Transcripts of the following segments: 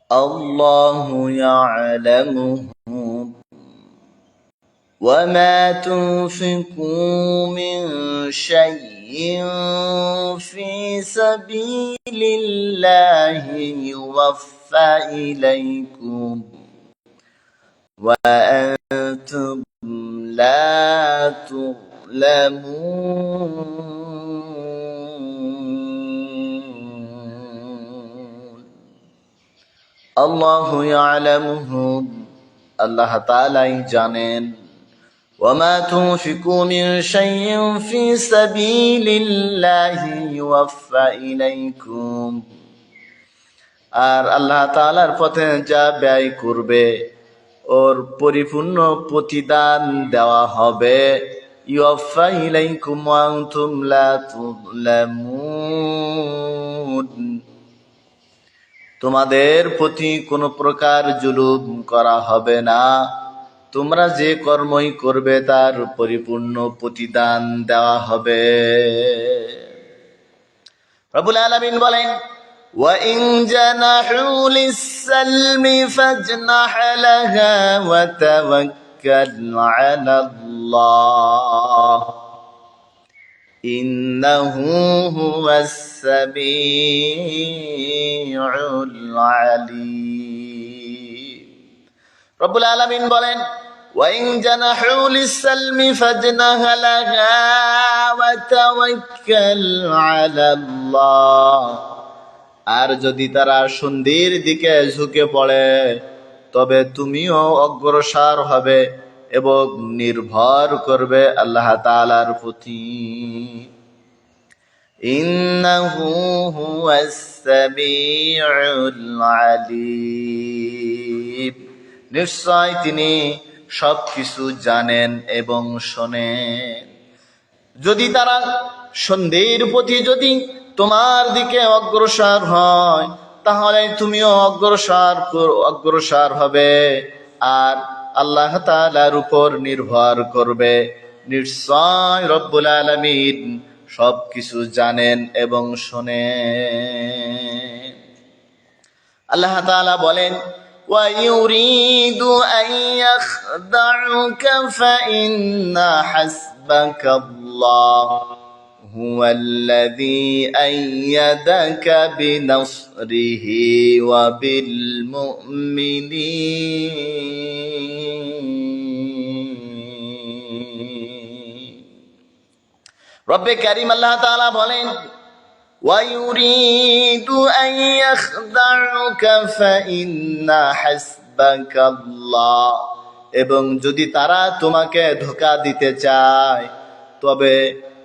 الله يعلمه وما تنفقوا من شيء في سبيل الله يوفى إليكم وأنتم لا تظلمون الله يعلمه الله تعالى জানেন وما تنفقوا من شيء في سبيل الله يوفى إليكم আর আল্লাহ তাআলার পথে যা ব্যয় করবে ওর পরিপূর্ণ প্রতিদান দেওয়া হবে ইউফা ইলাইকুম ওয়া আনতুম লা তুযলামুন তোমাদের প্রতি কোনো প্রকার জুলুম করা হবে না তোমরা যে কর্মই করবে তার পরিপূর্ণ প্রতিদান দেওয়া হবে রব্বুল আলামিন বলেন وَإِن جَنَحُوا لِلسَّلْمِ فَاجْنَحْ لَهَا وَتَوَكَّلْ عَلَى اللَّهِ إِنَّهُ هُوَ السَّمِيعُ الْعَلِيمُ রব্বুল আলামিন বলেন وَإِن جَنَحُوا لِلسَّلْمِ فَاجْنَحْ لَهَا وَتَوَكَّلْ عَلَى اللَّهِ আর যদি তারা সন্ধির দিকে ঝুঁকে পড়ে তবে তুমিও অগ্রসর হবে এবং নির্ভর করবে আল্লাহ তাআলার প্রতি ইন্নাহু হুয়াস সামিউল আলিম নিশ্চয় তিনি সবকিছু জানেন এবং শোনেন যদি তারা সন্ধির প্রতি যদি তোমার দিকে অগ্রসর হয় তাহলে তুমিও অগ্রসর হবে আর আল্লাহ তাআলার উপর নির্ভর করবে নিশ্চয় রব্বুল আলামিন সবকিছু জানেন এবং শোনেন আল্লাহ তাআলা বলেন وَيُرِيدُ أَن يَخْدَعُوكَ فَإِنَّ حَسْبَكَ اللَّهُ هُوَ الَّذِي أَيَّدَكَ بِنَصْرِهِ وَبِالْمُؤْمِنِينَ রব্বে কারীম আল্লাহ তাআলা বলেন وَيُرِيدُ أَن يَخْدَعُوكَ فَإِنَّ حَسْبَكَ اللَّهُ এবং যদি তারা তোমাকে ধোঁকা দিতে চায় তবে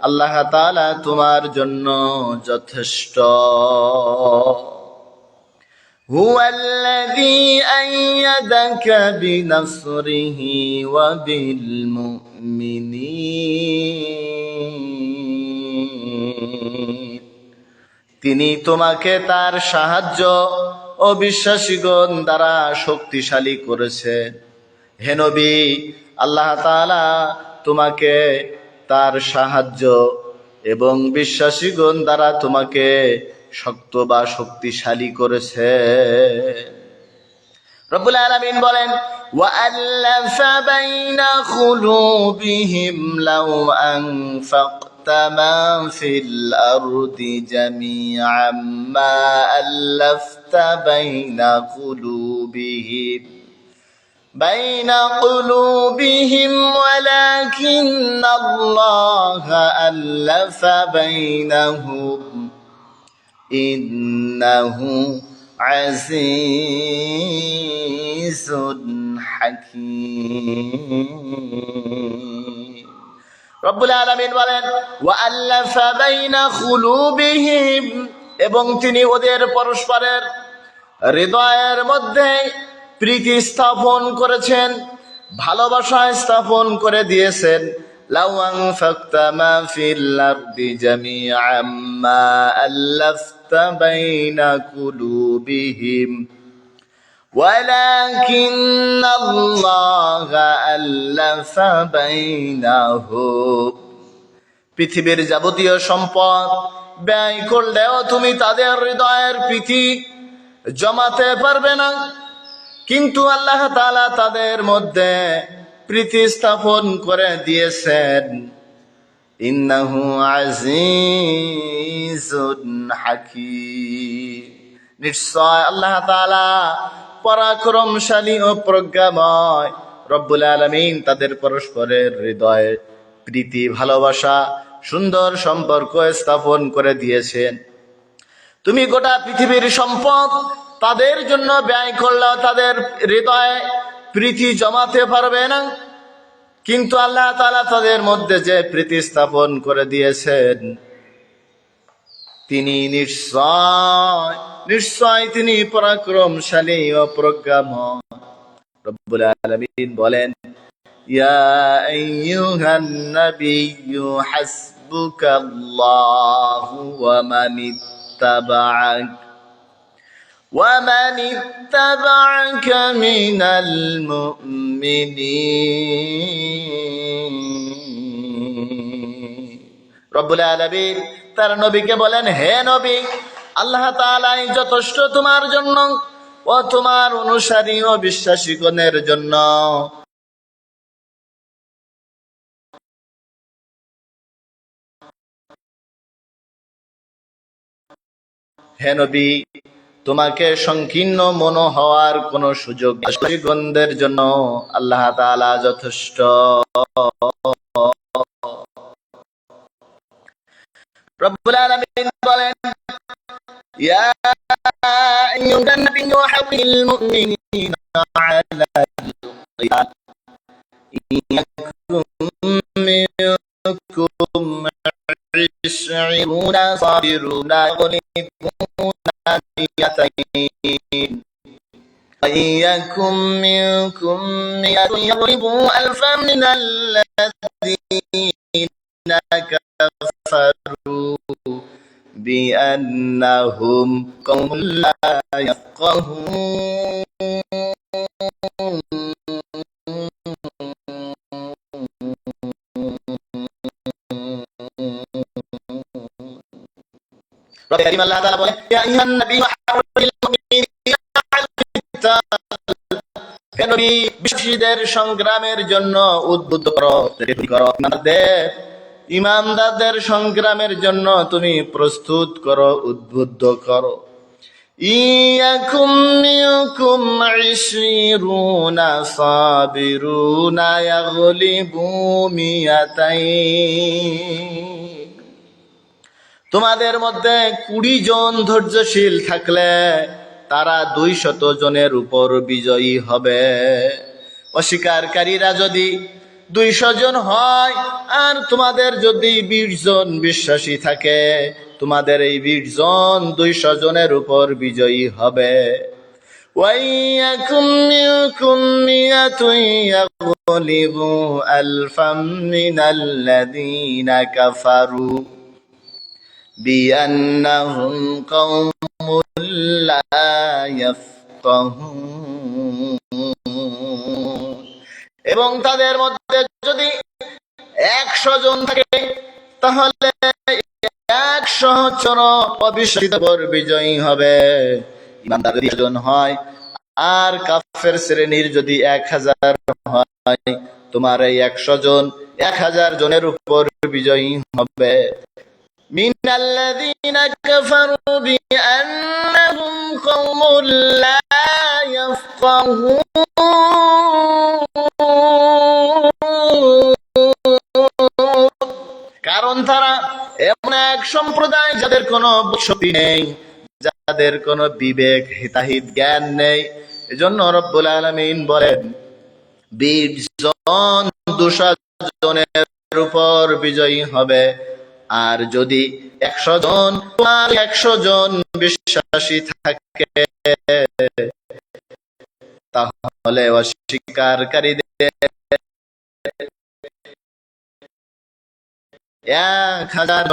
আল্লাহ তাআলা তোমার জন্য যথেষ্ট হুয়াল্লাযী আইয়াদাকা বিনাসরিহি ওয়া বিল মুমিনিন তিনি তোমাকে তার সাহায্য ও বিশ্বাসীগণ দ্বারা শক্তিশালী করেছেন হে নবী আল্লাহ তাআলা তোমাকে তার সাহায্য এবং বিশ্বাসীগণ দ্বারা তোমাকে শক্ত বা শক্তিশালী করেছে রব্বুল আলামিন বলেন ওয়াআল্লাফা বাইনা কুলুবিহিম লাউ আনফাকতা মা ফিল আরদি জামিআম মা আল্লাফতা বাইনা قلوبهم ولكن الله ألف بينهم إنه عزيز حكيم রব্বুল আলামিন বলেন ওয়াআল্লাফা বাইনা কুলুবিহিম এবং তিনি ওদের পরস্পরের হৃদয়ের মধ্যে প্রীতি স্থাপন করেছেন ভালোবাসা স্থাপন করে দিয়েছেন লাউ আনফাকতা মা ফিল আরদি জামিআম মা আল্লাফতা বাইনা কুলুবিহিম ওয়ালাকিন্নাল্লাহা আল্লাফা বাইনাহুম পৃথিবীর যাবতীয় সম্পদ ব্যয় করলেও তুমি তাদের হৃদয়ের প্রীতি জমাতে পারবে না, কিন্তু আল্লাহ তাআলা তাদের মধ্যে প্রীতি স্থাপন করে দিয়েছেন। ইন্নাহু আজিজুন হাকীম, নিশ্চয় আল্লাহ তাআলা পরাক্রমশালী ও প্রজ্ঞাময়। রব্বুল আলামিন তাদের পরস্পরের হৃদয়ে প্রীতি, ভালোবাসা, সুন্দর সম্পর্ক স্থাপন করে দিয়েছেন। তুমি গোটা পৃথিবীর সম্পদ তাদের জন্য ব্যয় করলেও তাদের হৃদয়ে প্রীতি জমাতে পারবে না, কিন্তু আল্লাহ তাআলা তাদের মধ্যে যে প্রীতি স্থাপন করে দিয়েছেন, তিনি নিশ্চয় তিনি পরাক্রমশালী ও প্রজ্ঞাময়। রব্বুল আলামিন বলেন, ইয়া আইয়ুহান নাবিয়্যু হাসবুকাল্লাহু ওয়া মান ইত্তাবা'আকা মিনাল মুমিনিন। রব্বুল আলামিন তার নবীকে বলেন, হে নবী, আল্লাহ তাআলাই যথেষ্ট তোমার জন্য ও তোমার অনুসারী ও বিশ্বাসীগণের জন্য। হে নবী, তোমাকে সংকীর্ণ মনো হওয়ার কোন সুযোগ নেই। বিশ্বাসীগণদের জন্য আল্লাহ তাআলা যথেষ্ট। রব্বুল আলামিন বলেন, ইয়া আইয়ুহান নাবিয়্যু হাব্বিল মুমিনিনা আলাল কিতাব ইয়াকুম মিনকুম 20 সাবিরুনা ইয়াগলিবুনা মিয়াতাইন وإن يكن منكم مئة يغلبوا ألفا من الذين كفروا بأنهم قوم لا يفقهون। رب كريم الله تعالى বলে, يا أيها النبي حرض المؤمنين على القتال। হে নবী, বিশ্বাসীদের সংগ্রামের জন্য উদ্বুদ্ধ করো, ইমানদারদের সংগ্রামের জন্য তুমি প্রস্তুত করো, উদ্বুদ্ধ করো। ইয়াকুম মিনকুম 20 সাবিরুনা ইয়াগলিবু মিয়াতাইন। তোমাদের মধ্যে 20 জন ধৈর্যশীল থাকলে তারা 200 জনের উপর বিজয়ী হবে। অস্বীকারীরা যদি 200 জন হয় আর তোমাদের যদি 20 জন বিশ্বাসী থাকে, তোমাদের এই 20 জন 200 জনের উপর বিজয়ী হবে। ওয়াইয়াকুম মিনকুম মিয়াতুন ইয়াগলিবু আলফাম মিনাল্লাযীনা কাফারু বিআন্নাহুম কওমুন লা ইয়াফকাহুন। এবং তাদের মধ্যে যদি 100 জন থাকে, তাহলে 100 জন অবিশ্বাসীদের উপর বিজয়ী হবে। ইমানদার যদি 100 জন হয় আর কাফের শ্রেণীর যদি 1000 হয়, তোমার এই 100 জন 1000 জনের উপর বিজয়ী হবে। মিনাল্লাযীনা কাফারু বিআন্নাহুম কওমুন লা ইয়াফকাহুন। কারণ তারা এমন এক সম্প্রদায় যাদের কোনো শক্তি নেই, যাদের কোনো বিবেক, হিতাহিত জ্ঞান নেই। এজন্য রব্বুল আলামিন বলেন, 20 জন 200 জনের উপর বিজয়ী হবে। আর যদি 100 জন 100 জন বিশ্বাসী থাকে, তাহলে অস্বীকারীদের 1000